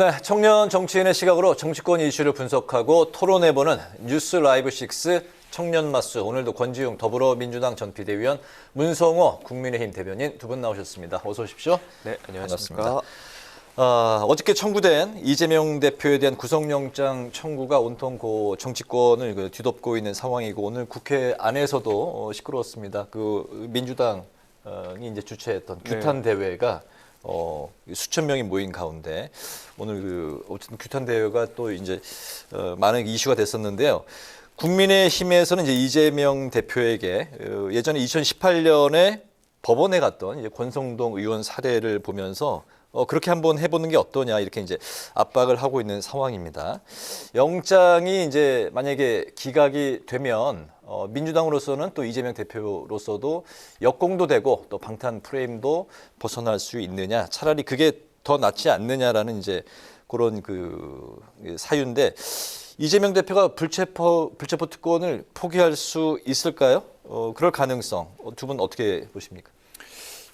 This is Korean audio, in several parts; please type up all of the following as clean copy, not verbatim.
네, 청년 정치인의 시각으로 정치권 이슈를 분석하고 토론해보는 뉴스 라이브 6 청년 마스. 오늘도 권지웅 더불어민주당 전 비대위원, 문성호 국민의힘 대변인 두 분 나오셨습니다. 어서 오십시오. 네, 안녕하십니까. 어저께 청구된 이재명 대표에 대한 구속영장 청구가 온통 정치권을 뒤덮고 있는 상황이고, 오늘 국회 안에서도 시끄러웠습니다. 민주당이 이제 주최했던 규탄 대회가 수천 명이 모인 가운데 오늘 어쨌든 규탄 대회가 또 이제 많은 이슈가 됐었는데요. 국민의힘에서는 이제 이재명 대표에게 예전에 2018년에 법원에 갔던 이제 권성동 의원 사례를 보면서 그렇게 한번 해보는 게 어떠냐, 이렇게 이제 압박을 하고 있는 상황입니다. 영장이 이제 만약에 기각이 되면 민주당으로서는 또 이재명 대표로서도 역공도 되고 또 방탄 프레임도 벗어날 수 있느냐, 차라리 그게 더 낫지 않느냐라는 이제 그런 사유인데, 이재명 대표가 불체포 특권을 포기할 수 있을까요? 그럴 가능성 두 분 어떻게 보십니까?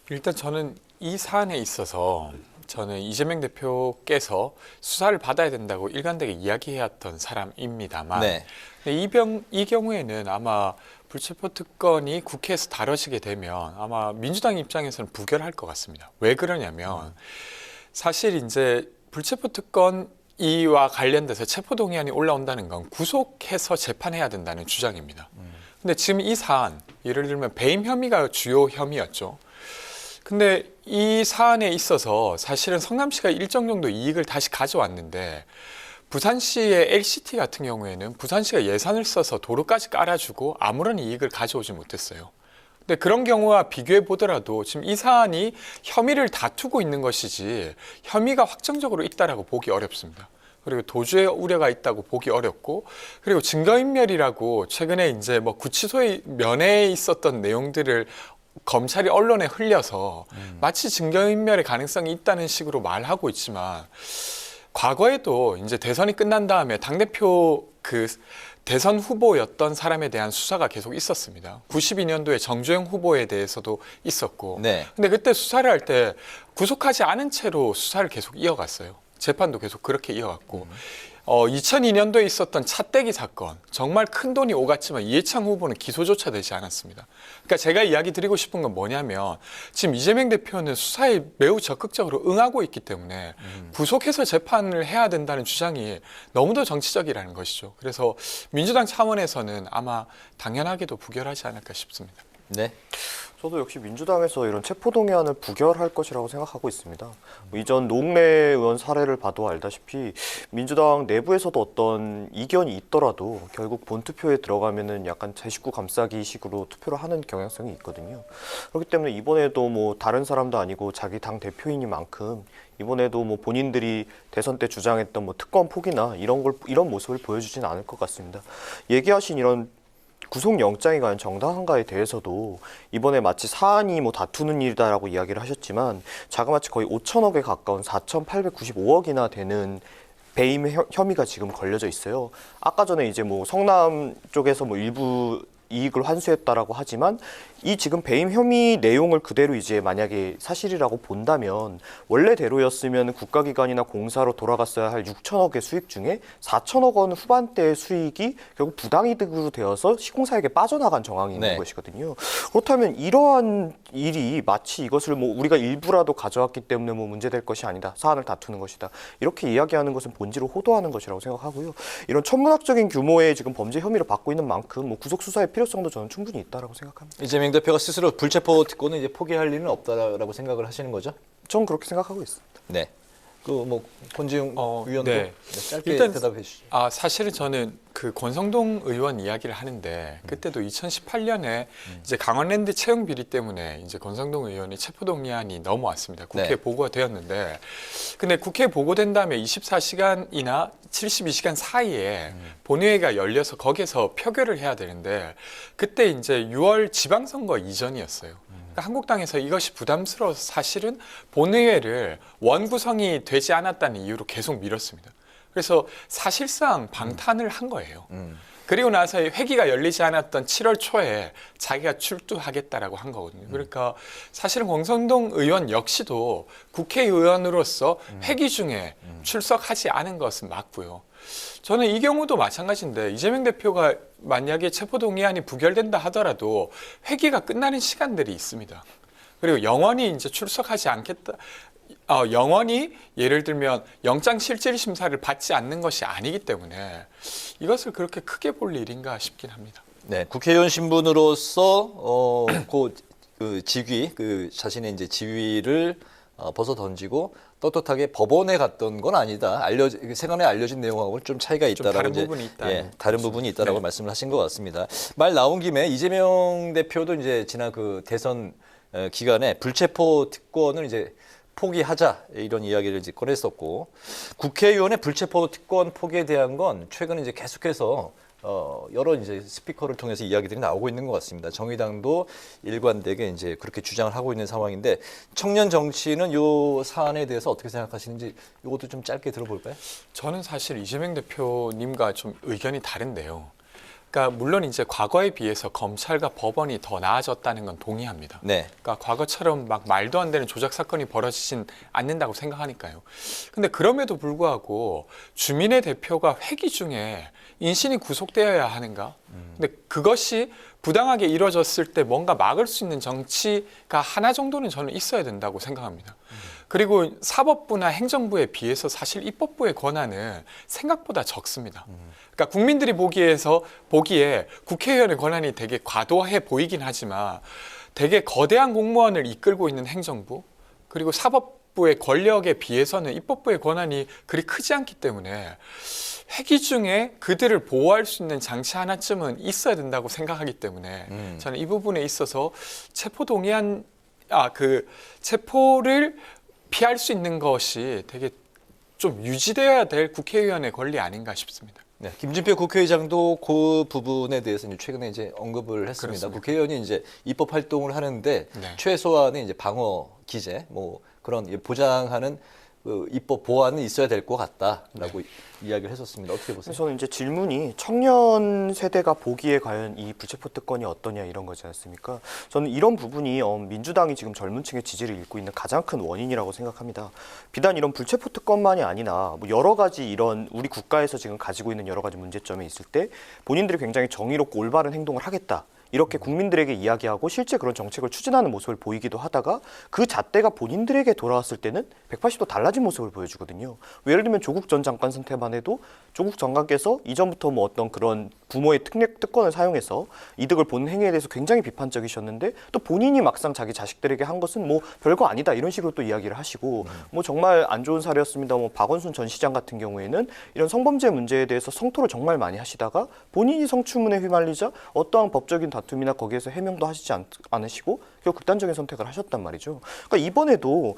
일단 저는 이 사안에 있어서 저는 이재명 대표께서 수사를 받아야 된다고 일관되게 이야기해왔던 사람입니다만, 네. 이 경우에는 아마 불체포 특권이 국회에서 다뤄지게 되면 아마 민주당 입장에서는 부결할 것 같습니다. 왜 그러냐면 사실 이제 불체포 특권 이와 관련돼서 체포동의안이 올라온다는 건 구속해서 재판해야 된다는 주장입니다. 근데 지금 이 사안, 예를 들면 배임 혐의가 주요 혐의였죠. 근데 이 사안에 있어서 사실은 성남시가 일정 정도 이익을 다시 가져왔는데, 부산시의 LCT 같은 경우에는 부산시가 예산을 써서 도로까지 깔아주고 아무런 이익을 가져오지 못했어요. 근데 그런 경우와 비교해 보더라도 지금 이 사안이 혐의를 다투고 있는 것이지 혐의가 확정적으로 있다라고 보기 어렵습니다. 그리고 도주의 우려가 있다고 보기 어렵고, 그리고 증거인멸이라고 최근에 이제 구치소의 면회에 있었던 내용들을 검찰이 언론에 흘려서 마치 증거인멸의 가능성이 있다는 식으로 말하고 있지만, 과거에도 이제 대선이 끝난 다음에 당대표 대선 후보였던 사람에 대한 수사가 계속 있었습니다. 92년도에 정주행 후보에 대해서도 있었고, 네. 근데 그때 수사를 할 때 구속하지 않은 채로 수사를 계속 이어갔어요. 재판도 계속 그렇게 이어갔고, 2002년도에 있었던 차떼기 사건, 정말 큰 돈이 오갔지만 이해창 후보는 기소조차 되지 않았습니다. 그러니까 제가 이야기 드리고 싶은 건 뭐냐면, 지금 이재명 대표는 수사에 매우 적극적으로 응하고 있기 때문에 구속해서 재판을 해야 된다는 주장이 너무도 정치적이라는 것이죠. 그래서 민주당 차원에서는 아마 당연하게도 부결하지 않을까 싶습니다. 네. 저도 역시 민주당에서 이런 체포동의안을 부결할 것이라고 생각하고 있습니다. 이전 노웅래 의원 사례를 봐도 알다시피 민주당 내부에서도 어떤 이견이 있더라도 결국 본투표에 들어가면은 약간 제 식구 감싸기 식으로 투표를 하는 경향성이 있거든요. 그렇기 때문에 이번에도 다른 사람도 아니고 자기 당 대표이니만큼 이번에도 본인들이 대선 때 주장했던 특권 포기나 이런 모습을 보여주진 않을 것 같습니다. 얘기하신 이런 구속영장이 과연 정당한가에 대해서도 이번에 마치 사안이 다투는 일이다라고 이야기를 하셨지만, 자그마치 거의 5천억에 가까운 4,895억이나 되는 배임 혐의가 지금 걸려져 있어요. 아까 전에 이제 성남 쪽에서 일부 이익을 환수했다라고 하지만, 이 지금 배임 혐의 내용을 그대로 이제 만약에 사실이라고 본다면, 원래대로였으면 국가기관이나 공사로 돌아갔어야 할 6천억의 수익 중에 4천억 원 후반대의 수익이 결국 부당이득으로 되어서 시공사에게 빠져나간 정황이 있는 네. 것이거든요. 그렇다면 이러한 일이 마치 이것을 우리가 일부라도 가져왔기 때문에 문제될 것이 아니다, 사안을 다투는 것이다, 이렇게 이야기하는 것은 본질을 호도하는 것이라고 생각하고요. 이런 천문학적인 규모의 지금 범죄 혐의를 받고 있는 만큼 구속 수사의 필요성도 저는 충분히 있다라고 생각합니다. 이재명 대표가 스스로 불체포 특권을 이제 포기할 일은 없다라고 생각을 하시는 거죠? 전 그렇게 생각하고 있습니다. 네. 권지웅 의원도 네. 짧게 일단 대답해 주시죠. 사실은 저는 권성동 의원 이야기를 하는데, 그때도 2018년에 이제 강원랜드 채용 비리 때문에 이제 권성동 의원이 체포동의안이 넘어왔습니다. 국회에 네. 보고가 되었는데, 근데 국회에 보고된 다음에 24시간이나 72시간 사이에 본회의가 열려서 거기에서 표결을 해야 되는데, 그때 이제 6월 지방선거 이전이었어요. 한국당에서 이것이 부담스러워서 사실은 본회의를 원구성이 되지 않았다는 이유로 계속 미뤘습니다. 그래서 사실상 방탄을 한 거예요. 그리고 나서 이 회기가 열리지 않았던 7월 초에 자기가 출두하겠다라고 한 거거든요. 그러니까 사실은 권성동 의원 역시도 국회의원으로서 회기 중에 출석하지 않은 것은 맞고요. 저는 이 경우도 마찬가지인데 이재명 대표가 만약에 체포동의안이 부결된다 하더라도 회기가 끝나는 시간들이 있습니다. 그리고 영원히 이제 출석하지 않겠다. 영원히 예를 들면 영장실질심사를 받지 않는 것이 아니기 때문에 이것을 그렇게 크게 볼 일인가 싶긴 합니다. 네, 국회의원 신분으로서 그 직위, 그 자신의 이제 지위를 벗어 던지고 떳떳하게 법원에 갔던 건 아니다. 세간에 알려진 내용하고는 좀 차이가 있다라고 다른 부분이 있다. 예, 다른 부분이 있다라고 말씀을 하신 것 같습니다. 말 나온 김에 이재명 대표도 이제 지난 그 대선 기간에 불체포 특권을 이제 포기하자 이런 이야기를 이제 꺼냈었고 국회의원의 불체포 특권 포기에 대한 건 최근에 이제 계속해서 여러 이제 스피커를 통해서 이야기들이 나오고 있는 것 같습니다. 정의당도 일관되게 이제 그렇게 주장을 하고 있는 상황인데 청년 정치는 이 사안에 대해서 어떻게 생각하시는지 이것도 좀 짧게 들어볼까요? 저는 사실 이재명 대표님과 좀 의견이 다른데요. 그러니까 물론 이제 과거에 비해서 검찰과 법원이 더 나아졌다는 건 동의합니다. 네. 그러니까 과거처럼 막 말도 안 되는 조작 사건이 벌어지진 않는다고 생각하니까요. 근데 그럼에도 불구하고 주민의 대표가 회기 중에 인신이 구속되어야 하는가? 근데 그것이 부당하게 이루어졌을 때 뭔가 막을 수 있는 정치가 하나 정도는 저는 있어야 된다고 생각합니다. 그리고 사법부나 행정부에 비해서 사실 입법부의 권한은 생각보다 적습니다. 그러니까 국민들이 보기에 국회의원의 권한이 되게 과도해 보이긴 하지만 되게 거대한 공무원을 이끌고 있는 행정부 그리고 사법부의 권력에 비해서는 입법부의 권한이 그리 크지 않기 때문에 회기 중에 그들을 보호할 수 있는 장치 하나쯤은 있어야 된다고 생각하기 때문에 저는 이 부분에 있어서 체포를 피할 수 있는 것이 되게 좀 유지되어야 될 국회의원의 권리 아닌가 싶습니다. 네, 김진표 국회의장도 그 부분에 대해서 이제 최근에 이제 언급을 했습니다. 그렇습니다. 국회의원이 이제 입법 활동을 하는데 네. 최소한의 이제 방어 기제, 뭐 그런 보장하는 그 입법 보완은 있어야 될 것 같다라고 이야기를 했었습니다. 어떻게 보세요? 저는 이제 질문이 청년 세대가 보기에 과연 이 불체포 특권이 어떠냐 이런 거지 않습니까? 저는 이런 부분이 민주당이 지금 젊은 층의 지지를 잃고 있는 가장 큰 원인이라고 생각합니다. 비단 이런 불체포 특권만이 아니라 뭐 여러 가지 이런 우리 국가에서 지금 가지고 있는 여러 가지 문제점이 있을 때 본인들이 굉장히 정의롭고 올바른 행동을 하겠다. 이렇게 국민들에게 이야기하고 실제 그런 정책을 추진하는 모습을 보이기도 하다가 그 잣대가 본인들에게 돌아왔을 때는 180도 달라진 모습을 보여주거든요. 예를 들면 조국 전 장관 사태만 해도 조국 장관께서 이전부터 뭐 어떤 그런 부모의 특권을 사용해서 이득을 보는 행위에 대해서 굉장히 비판적이셨는데 또 본인이 막상 자기 자식들에게 한 것은 뭐 별거 아니다 이런 식으로 또 이야기를 하시고 뭐 정말 안 좋은 사례였습니다. 뭐 박원순 전 시장 같은 경우에는 이런 성범죄 문제에 대해서 성토를 정말 많이 하시다가 본인이 성추문에 휘말리자 어떠한 법적인 다툼이나 거기에서 해명도 하시지 않으시고 결국 극단적인 선택을 하셨단 말이죠. 그러니까 이번에도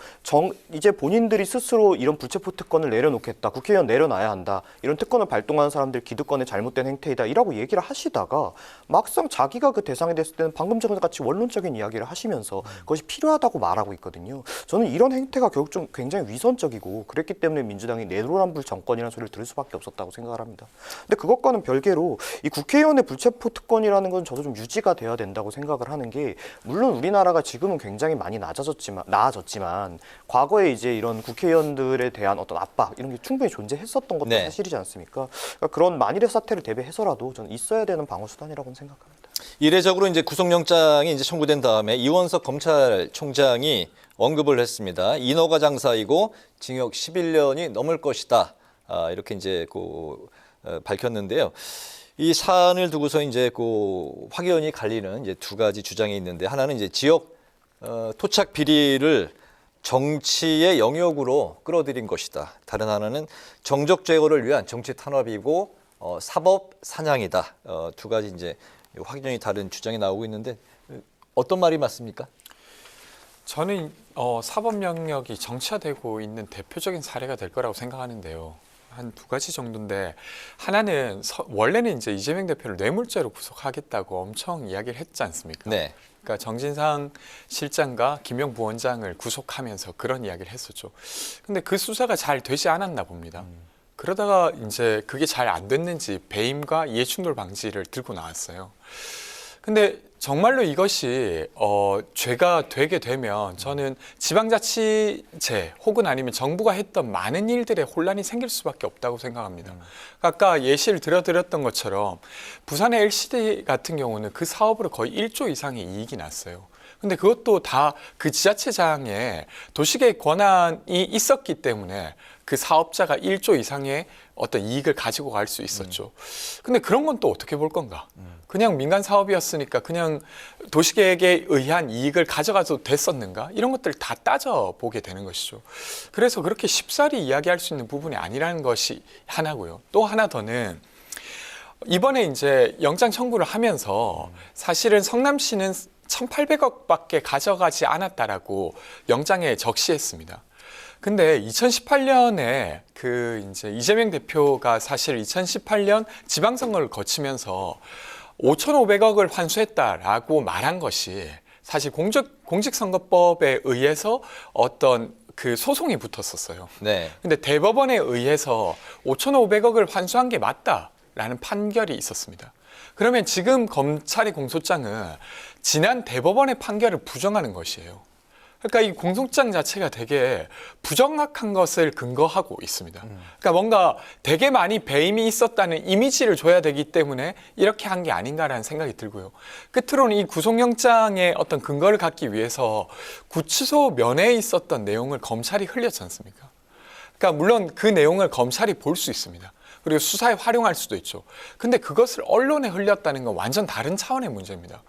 이제 본인들이 스스로 이런 불체포 특권을 내려놓겠다. 국회의원 내려놔야 한다. 이런 특권을 발동하는 사람들 기득권의 잘못된 행태이다. 이라고 얘기를 하시다가 막상 자기가 그 대상이 됐을 때는 방금 전같이 원론적인 이야기를 하시면서 그것이 필요하다고 말하고 있거든요. 저는 이런 행태가 결국 좀 굉장히 위선적이고 그랬기 때문에 민주당이 내로남불 정권이라는 소리를 들을 수밖에 없었다고 생각을 합니다. 근데 그것과는 별개로 이 국회의원의 불체포 특권이라는 건 저도 좀 유지가 돼야 된다고 생각을 하는 게 물론 우리나라가 지금은 굉장히 많이 나아졌지만 과거에 이제 이런 국회의원들에 대한 어떤 압박 이런 게 충분히 존재했었던 것도 네. 사실이지 않습니까? 그러니까 그런 만일의 사태를 대비해서라도 저는 있어야 되는 방어 수단이라고 생각합니다. 이례적으로 이제 구속영장이 이제 청구된 다음에 이원석 검찰총장이 언급을 했습니다. 인허가 장사이고 징역 11년이 넘을 것이다. 이렇게 이제 밝혔는데요. 이 사안을 두고서 이제 확연히 갈리는 이제 두 가지 주장이 있는데 하나는 이제 지역 토착 비리를 정치의 영역으로 끌어들인 것이다. 다른 하나는 정적 제거를 위한 정치 탄압이고 사법 사냥이다. 두 가지 이제 확연히 다른 주장이 나오고 있는데 어떤 말이 맞습니까? 저는 사법 영역이 정치화되고 있는 대표적인 사례가 될 거라고 생각하는데요. 한 두 가지 정도인데 하나는 원래는 이제 이재명 대표를 뇌물죄로 구속하겠다고 엄청 이야기를 했지 않습니까? 네. 그러니까 정진상 실장과 김용 부원장을 구속하면서 그런 이야기를 했었죠. 근데 그 수사가 잘 되지 않았나 봅니다. 그러다가 이제 그게 잘 안 됐는지 배임과 이해충돌 방지를 들고 나왔어요. 근데 정말로 이것이 죄가 되게 되면 저는 지방자치제 혹은 아니면 정부가 했던 많은 일들에 혼란이 생길 수밖에 없다고 생각합니다. 아까 예시를 들어드렸던 것처럼 부산의 LCD 같은 경우는 그 사업으로 거의 1조 이상의 이익이 났어요. 근데 그것도 다 그 지자체장에 도시계획 권한이 있었기 때문에 그 사업자가 1조 이상의 어떤 이익을 가지고 갈 수 있었죠. 근데 그런 건 또 어떻게 볼 건가? 그냥 민간 사업이었으니까 그냥 도시계획에 의한 이익을 가져가도 됐었는가? 이런 것들 다 따져보게 되는 것이죠. 그래서 그렇게 쉽사리 이야기할 수 있는 부분이 아니라는 것이 하나고요. 또 하나 더는 이번에 이제 영장 청구를 하면서 사실은 성남시는 1,800억밖에 가져가지 않았다라고 영장에 적시했습니다. 근데 2018년에 그 이제 이재명 대표가 사실 2018년 지방선거를 거치면서 5,500억을 환수했다라고 말한 것이 사실 공직선거법에 의해서 어떤 그 소송이 붙었었어요. 네. 근데 대법원에 의해서 5,500억을 환수한 게 맞다라는 판결이 있었습니다. 그러면 지금 검찰의 공소장은 지난 대법원의 판결을 부정하는 것이에요. 그러니까 이 공소장 자체가 되게 부정확한 것을 근거하고 있습니다. 그러니까 뭔가 되게 많이 배임이 있었다는 이미지를 줘야 되기 때문에 이렇게 한 게 아닌가라는 생각이 들고요. 끝으로는 이 구속영장의 어떤 근거를 갖기 위해서 구치소 면회에 있었던 내용을 검찰이 흘렸지 않습니까? 그러니까 물론 그 내용을 검찰이 볼 수 있습니다. 그리고 수사에 활용할 수도 있죠. 근데 그것을 언론에 흘렸다는 건 완전 다른 차원의 문제입니다.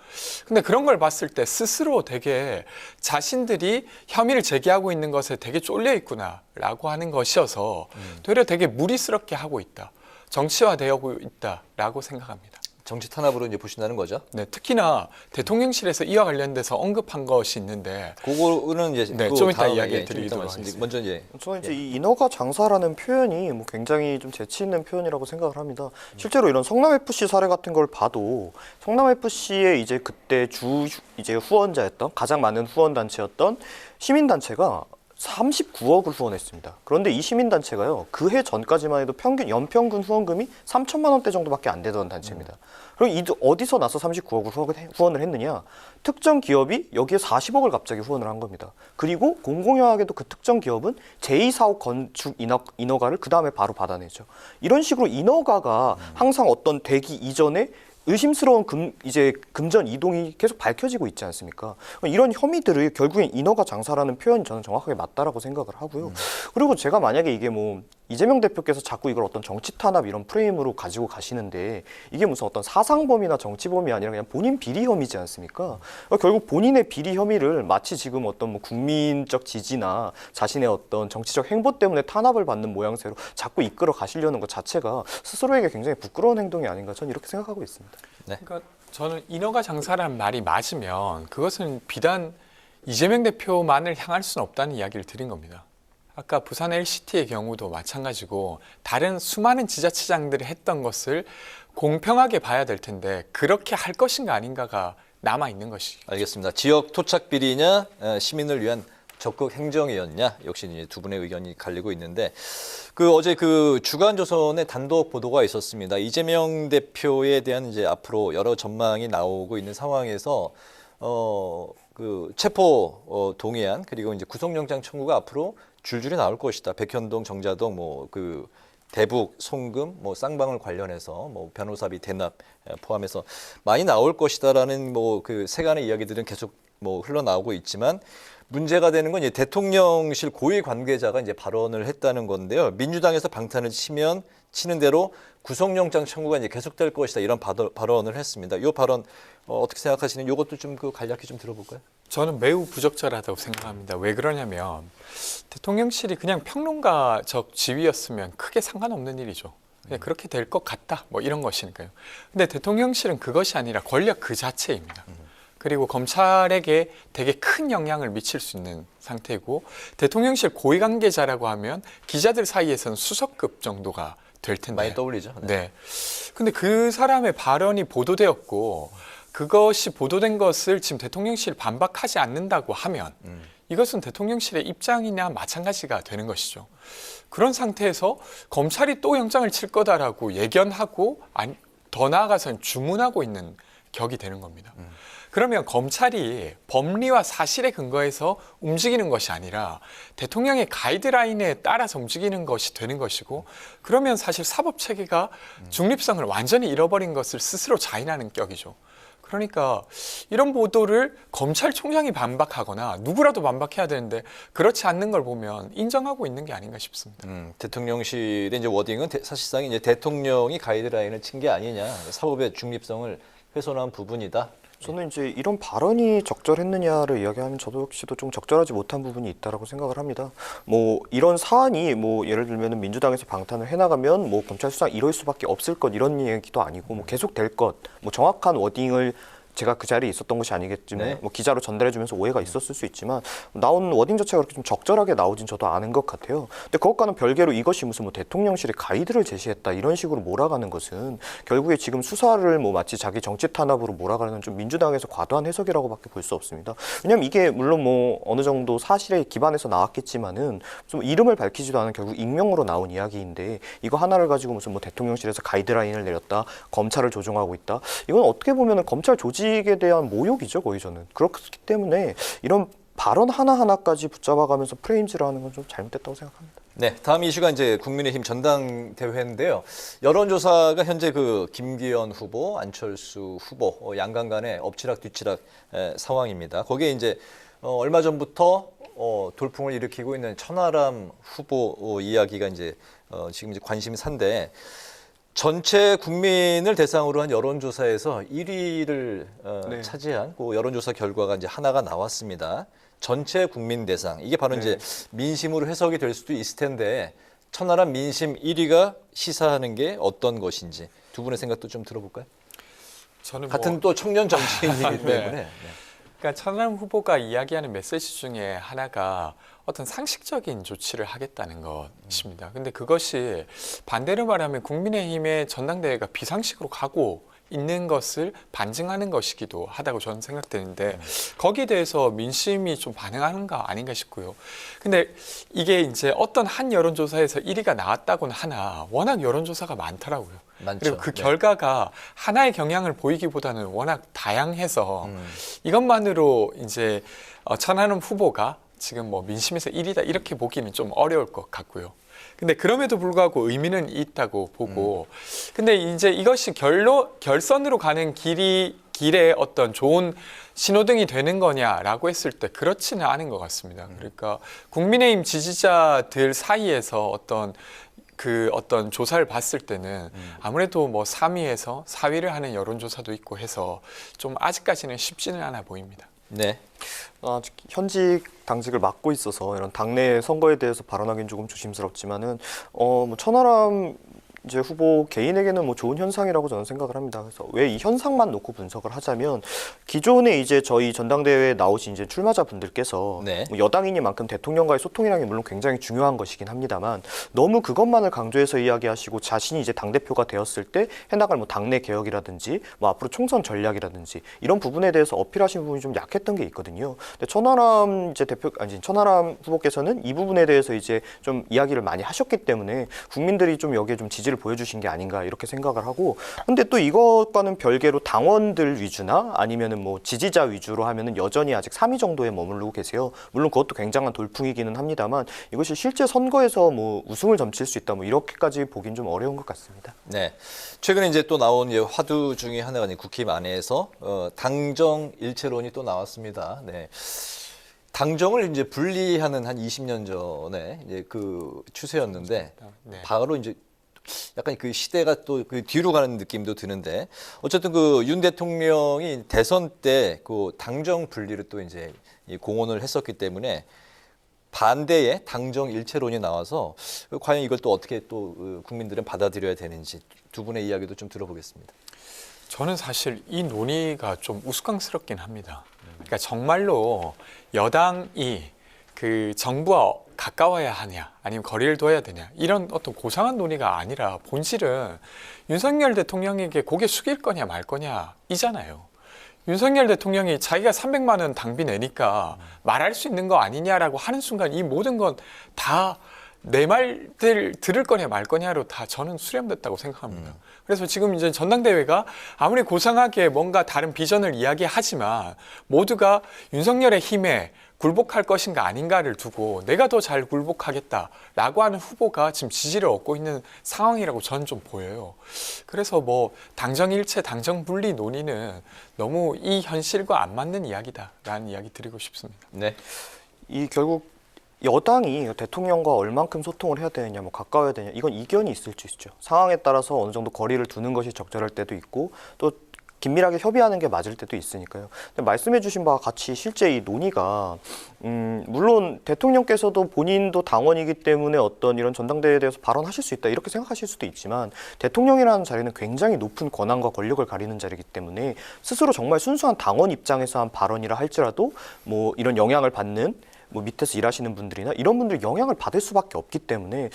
근데 그런 걸 봤을 때 스스로 되게 자신들이 혐의를 제기하고 있는 것에 되게 쫄려 있구나라고 하는 것이어서 되려 되게 무리스럽게 하고 있다. 정치화되고 있다라고 생각합니다. 정치 탄압으로 이제 보신다는 거죠? 네, 특히나 대통령실에서 이와 관련돼서 언급한 것이 있는데 그거는 이제 네, 그 좀 이따 다음에 이야기 좀 이따 드리도록 말씀드리고 하겠습니다. 먼저 이제 저는 이제 이 인허가 장사라는 표현이 뭐 굉장히 좀 재치 있는 표현이라고 생각을 합니다. 실제로 이런 성남 FC 사례 같은 걸 봐도 성남 FC의 이제 그때 이제 후원자였던 가장 많은 후원 단체였던 시민 단체가 39억을 후원했습니다. 그런데 이 시민단체가요, 그 해 전까지만 해도 연평균 후원금이 3천만 원대 정도밖에 안 되던 단체입니다. 그럼 어디서 나서 39억을 후원을 했느냐? 특정 기업이 여기에 40억을 갑자기 후원을 한 겁니다. 그리고 공공연하게도 그 특정 기업은 제2사옥 건축 인허가를 그 다음에 바로 받아내죠. 이런 식으로 인허가가 항상 어떤 되기 이전에 의심스러운 금전 이동이 계속 밝혀지고 있지 않습니까? 이런 혐의들을 결국엔 인허가 장사라는 표현이 저는 정확하게 맞다라고 생각을 하고요. 그리고 제가 만약에 이게 뭐 이재명 대표께서 자꾸 이걸 어떤 정치 탄압 이런 프레임으로 가지고 가시는데 이게 무슨 어떤 사상범이나 정치범이 아니라 그냥 본인 비리 혐의지 않습니까? 결국 본인의 비리 혐의를 마치 지금 어떤 뭐 국민적 지지나 자신의 어떤 정치적 행보 때문에 탄압을 받는 모양새로 자꾸 이끌어 가시려는 것 자체가 스스로에게 굉장히 부끄러운 행동이 아닌가 저는 이렇게 생각하고 있습니다. 네. 그러니까 저는 인허가 장사란 말이 맞으면 그것은 비단 이재명 대표만을 향할 수는 없다는 이야기를 드린 겁니다. 아까 부산 LCT의 경우도 마찬가지고 다른 수많은 지자체장들이 했던 것을 공평하게 봐야 될 텐데 그렇게 할 것인가 아닌가가 남아있는 것이. 알겠습니다. 지역 토착 비리냐 시민을 위한 적극 행정이었냐 역시 이제 두 분의 의견이 갈리고 있는데 어제 그 주간조선의 단독 보도가 있었습니다. 이재명 대표에 대한 이제 앞으로 여러 전망이 나오고 있는 상황에서 그 체포 동의안 그리고 이제 구속영장 청구가 앞으로 줄줄이 나올 것이다. 백현동, 정자동, 뭐 그 대북, 송금, 뭐 쌍방울 관련해서 뭐 변호사비 대납 포함해서 많이 나올 것이다라는 뭐 그 세간의 이야기들은 계속 뭐 흘러나오고 있지만 문제가 되는 건 이제 대통령실 고위 관계자가 이제 발언을 했다는 건데요. 민주당에서 방탄을 치는 대로 구속영장 청구가 이제 계속될 것이다 이런 발언을 했습니다. 이 발언 어떻게 생각하시는? 이것도 좀 그 간략히 좀 들어볼까요? 저는 매우 부적절하다고 생각합니다. 왜 그러냐면 대통령실이 그냥 평론가적 지위였으면 크게 상관없는 일이죠. 그냥 그렇게 될 것 같다 뭐 이런 것이니까요. 근데 대통령실은 그것이 아니라 권력 그 자체입니다. 그리고 검찰에게 되게 큰 영향을 미칠 수 있는 상태고 대통령실 고위 관계자라고 하면 기자들 사이에서는 수석급 정도가 될 텐데 많이 떠올리죠. 네. 근데 그 사람의 발언이 보도되었고 그것이 보도된 것을 지금 대통령실이 반박하지 않는다고 하면 이것은 대통령실의 입장이나 마찬가지가 되는 것이죠. 그런 상태에서 검찰이 또 영장을 칠 거다라고 예견하고 더 나아가서는 주문하고 있는 격이 되는 겁니다. 그러면 검찰이 법리와 사실에 근거해서 움직이는 것이 아니라 대통령의 가이드라인에 따라서 움직이는 것이 되는 것이고, 그러면 사실 사법체계가 중립성을 완전히 잃어버린 것을 스스로 자인하는 격이죠. 그러니까 이런 보도를 검찰총장이 반박하거나 누구라도 반박해야 되는데 그렇지 않는 걸 보면 인정하고 있는 게 아닌가 싶습니다. 대통령실의 이제 워딩은 사실상 이제 대통령이 가이드라인을 친 게 아니냐, 사법의 중립성을 훼손한 부분이다. 저는 이제 이런 발언이 적절했느냐를 이야기하면 저도 역시도 좀 적절하지 못한 부분이 있다라고 생각을 합니다. 뭐 이런 사안이 뭐 예를 들면은 민주당에서 방탄을 해나가면 뭐 검찰 수사 이럴 수밖에 없을 것 이런 얘기도 아니고 뭐 계속 될 것, 뭐 정확한 워딩을 제가 그 자리에 있었던 것이 아니겠지만 네. 뭐 기자로 전달해주면서 오해가 있었을 수 있지만 나온 워딩 자체가 그렇게 좀 적절하게 나오진 저도 아는 것 같아요. 근데 그것과는 별개로 이것이 무슨 뭐 대통령실의 가이드를 제시했다 이런 식으로 몰아가는 것은 결국에 지금 수사를 뭐 마치 자기 정치 탄압으로 몰아가는 좀 민주당에서 과도한 해석이라고밖에 볼 수 없습니다. 왜냐하면 이게 물론 뭐 어느 정도 사실에 기반해서 나왔겠지만은 좀 이름을 밝히지도 않은 결국 익명으로 나온 이야기인데 이거 하나를 가지고 무슨 뭐 대통령실에서 가이드라인을 내렸다, 검찰을 조종하고 있다. 이건 어떻게 보면은 검찰 조직에 대한 모욕이죠, 거의 저는. 그렇기 때문에 이런 발언 하나하나까지 붙잡아가면서 프레임질하는 건 좀 잘못됐다고 생각합니다. 네, 다음 이슈가 이제 국민의힘 전당대회인데요. 여론조사가 현재 그 김기현 후보, 안철수 후보 양강 간의 엎치락뒤치락 상황입니다. 거기에 이제 얼마 전부터 돌풍을 일으키고 있는 천하람 후보 이야기가 이제 지금 이제 관심사인데, 전체 국민을 대상으로 한 여론조사에서 1위를 네. 차지한 그 여론조사 결과가 이제 하나가 나왔습니다. 전체 국민 대상. 이게 바로 네. 이제 민심으로 해석이 될 수도 있을 텐데, 천하람 민심 1위가 시사하는 게 어떤 것인지 두 분의 생각도 좀 들어볼까요? 저는 같은 또 청년 정치인이기 네. 때문에. 네. 그러니까 천하람 후보가 이야기하는 메시지 중에 하나가 어떤 상식적인 조치를 하겠다는 것입니다. 근데 그것이 반대로 말하면 국민의힘의 전당대회가 비상식으로 가고 있는 것을 반증하는 것이기도 하다고 저는 생각되는데, 거기에 대해서 민심이 좀 반응하는가 아닌가 싶고요. 근데 이게 이제 어떤 한 여론조사에서 1위가 나왔다고는 하나 워낙 여론조사가 많더라고요. 많죠. 그리고 그 네. 결과가 하나의 경향을 보이기보다는 워낙 다양해서 이것만으로 이제 천하람 후보가 지금 뭐 민심에서 1위다 이렇게 보기는 좀 어려울 것 같고요. 근데 그럼에도 불구하고 의미는 있다고 보고, 근데 이제 이것이 결선으로 가는 길에 어떤 좋은 신호등이 되는 거냐라고 했을 때 그렇지는 않은 것 같습니다. 그러니까 국민의힘 지지자들 사이에서 어떤 조사를 봤을 때는 아무래도 뭐 3위에서 4위를 하는 여론조사도 있고 해서 좀 아직까지는 쉽지는 않아 보입니다. 네. 아직 현직 당직을 맡고 있어서 이런 당내 선거에 대해서 발언하기는 조금 조심스럽지만은 뭐 천하람 이제 후보 개인에게는 뭐 좋은 현상이라고 저는 생각을 합니다. 그래서 왜 이 현상만 놓고 분석을 하자면, 기존에 이제 저희 전당대회에 나오신 이제 출마자분들께서 네. 뭐 여당이니만큼 대통령과의 소통이라는 게 물론 굉장히 중요한 것이긴 합니다만, 너무 그것만을 강조해서 이야기하시고 자신이 이제 당대표가 되었을 때 해나갈 뭐 당내 개혁이라든지 뭐 앞으로 총선 전략이라든지 이런 부분에 대해서 어필하신 부분이 좀 약했던 게 있거든요. 근데 천하람 후보께서는 이 부분에 대해서 이제 좀 이야기를 많이 하셨기 때문에 국민들이 좀 여기에 좀 지지를 보여주신 게 아닌가 이렇게 생각을 하고, 근데 또 이것과는 별개로 당원들 위주나 아니면은 뭐 지지자 위주로 하면은 여전히 아직 3위 정도에 머무르고 계세요. 물론 그것도 굉장한 돌풍이기는 합니다만 이것이 실제 선거에서 뭐 우승을 점칠 수 있다 뭐 이렇게까지 보긴 좀 어려운 것 같습니다. 네. 최근에 이제 또 나온 이제 화두 중에 하나가 이제 국힘 안에서 당정 일체론이 또 나왔습니다. 네. 당정을 이제 분리하는 한 20년 전에 이제 그 추세였는데, 네. 바로 이제 약간 그 시대가 또 그 뒤로 가는 느낌도 드는데, 어쨌든 그 윤 대통령이 대선 때 그 당정 분리를 또 이제 공언을 했었기 때문에 반대의 당정 일체론이 나와서 과연 이걸 또 어떻게 또 국민들은 받아들여야 되는지 두 분의 이야기도 좀 들어보겠습니다. 저는 사실 이 논의가 좀 우스꽝스럽긴 합니다. 그러니까 정말로 여당이 그 정부와 가까워야 하냐 아니면 거리를 둬야 되냐 이런 어떤 고상한 논의가 아니라 본질은 윤석열 대통령에게 고개 숙일 거냐 말 거냐 이잖아요. 윤석열 대통령이 자기가 300만 원 당비 내니까 말할 수 있는 거 아니냐라고 하는 순간 이 모든 건 다 내 말들 들을 거냐 말 거냐로 다 저는 수렴됐다고 생각합니다. 그래서 지금 이제 전당대회가 아무리 고상하게 뭔가 다른 비전을 이야기하지만 모두가 윤석열의 힘에 굴복할 것인가 아닌가를 두고 내가 더 잘 굴복하겠다라고 하는 후보가 지금 지지를 얻고 있는 상황이라고 저는 좀 보여요. 그래서 뭐 당정 일체, 당정 분리 논의는 너무 이 현실과 안 맞는 이야기다라는 이야기 드리고 싶습니다. 네. 이 결국 여당이 대통령과 얼만큼 소통을 해야 되느냐, 뭐 가까워야 되느냐, 이건 이견이 있을 수 있죠. 상황에 따라서 어느 정도 거리를 두는 것이 적절할 때도 있고 또 긴밀하게 협의하는 게 맞을 때도 있으니까요. 근데 말씀해주신 바와 같이 실제 이 논의가 물론 대통령께서도 본인도 당원이기 때문에 어떤 이런 전당대회에 대해서 발언하실 수 있다 이렇게 생각하실 수도 있지만 대통령이라는 자리는 굉장히 높은 권한과 권력을 가리는 자리이기 때문에 스스로 정말 순수한 당원 입장에서 한 발언이라 할지라도 뭐 이런 영향을 받는 뭐 밑에서 일하시는 분들이나 이런 분들이 영향을 받을 수밖에 없기 때문에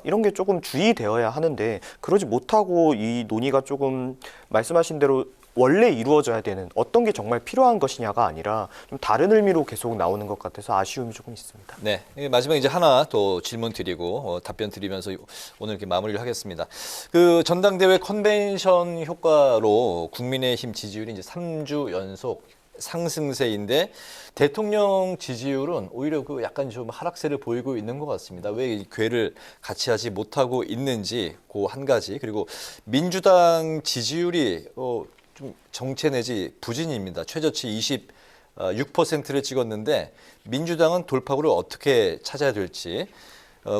이런 게 조금 주의되어야 하는데 그러지 못하고 이 논의가 조금 말씀하신 대로 원래 이루어져야 되는 어떤 게 정말 필요한 것이냐가 아니라 좀 다른 의미로 계속 나오는 것 같아서 아쉬움이 조금 있습니다. 네. 마지막에 이제 하나 또 질문 드리고 답변 드리면서 오늘 이렇게 마무리를 하겠습니다. 그 전당대회 컨벤션 효과로 국민의힘 지지율이 이제 3주 연속 상승세인데 대통령 지지율은 오히려 그 약간 좀 하락세를 보이고 있는 것 같습니다. 왜 이 궤를 같이 하지 못하고 있는지 그 한 가지, 그리고 민주당 지지율이 좀 정체 내지 부진입니다. 최저치 26%를 찍었는데 민주당은 돌파구를 어떻게 찾아야 될지,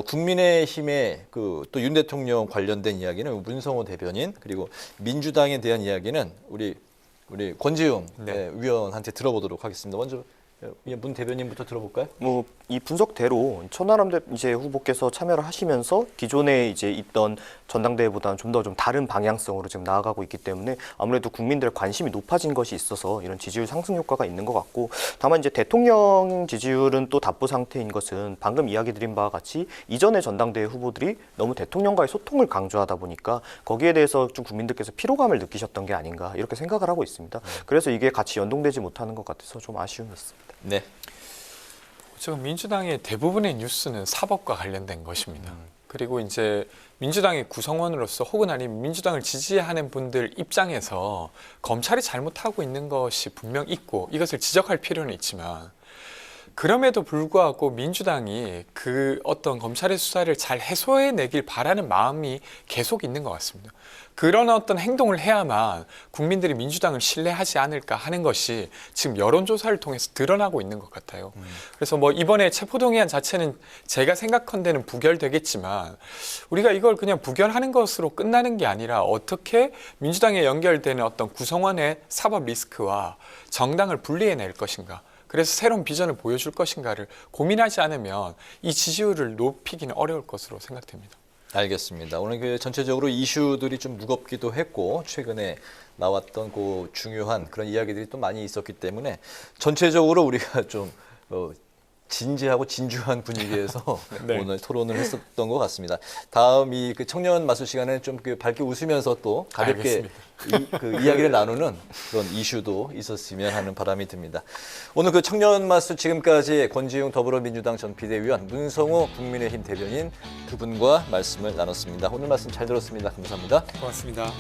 국민의힘의 그 또 윤 대통령 관련된 이야기는 문성호 대변인, 그리고 민주당에 대한 이야기는 우리 권지웅 위원한테 들어보도록 하겠습니다. 먼저 문 대변인부터 들어볼까요? 뭐 이 분석대로 천하람 이제 후보께서 참여를 하시면서 기존에 이제 있던 전당대회보다는 좀 더 좀 다른 방향성으로 지금 나아가고 있기 때문에 아무래도 국민들의 관심이 높아진 것이 있어서 이런 지지율 상승 효과가 있는 것 같고, 다만 이제 대통령 지지율은 또 답보 상태인 것은 방금 이야기 드린 바와 같이 이전의 전당대회 후보들이 너무 대통령과의 소통을 강조하다 보니까 거기에 대해서 좀 국민들께서 피로감을 느끼셨던 게 아닌가 이렇게 생각을 하고 있습니다. 그래서 이게 같이 연동되지 못하는 것 같아서 좀 아쉬움이 있습니다. 네. 지금 민주당의 대부분의 뉴스는 사법과 관련된 것입니다. 그리고 이제 민주당의 구성원으로서 혹은 아니면 민주당을 지지하는 분들 입장에서 검찰이 잘못하고 있는 것이 분명 있고 이것을 지적할 필요는 있지만, 그럼에도 불구하고 민주당이 그 어떤 검찰의 수사를 잘 해소해내길 바라는 마음이 계속 있는 것 같습니다. 그런 어떤 행동을 해야만 국민들이 민주당을 신뢰하지 않을까 하는 것이 지금 여론조사를 통해서 드러나고 있는 것 같아요. 그래서 뭐 이번에 체포동의안 자체는 제가 생각컨대는 부결되겠지만 우리가 이걸 그냥 부결하는 것으로 끝나는 게 아니라 어떻게 민주당에 연결되는 어떤 구성원의 사법 리스크와 정당을 분리해낼 것인가, 그래서 새로운 비전을 보여줄 것인가를 고민하지 않으면 이 지지율을 높이기는 어려울 것으로 생각됩니다. 알겠습니다. 오늘 그 전체적으로 이슈들이 좀 무겁기도 했고 최근에 나왔던 그 중요한 그런 이야기들이 또 많이 있었기 때문에 전체적으로 우리가 좀 진지하고 진주한 분위기에서 네. 오늘 토론을 했었던 것 같습니다. 다음 이 그 청년 마술 시간에 좀 그 밝게 웃으면서 또 가볍게 그 이야기를 나누는 그런 이슈도 있었으면 하는 바람이 듭니다. 오늘 그 청년 마술 지금까지 권지웅 더불어민주당 전 비대위원, 문성호 국민의힘 대변인 두 분과 말씀을 나눴습니다. 오늘 말씀 잘 들었습니다. 감사합니다. 고맙습니다.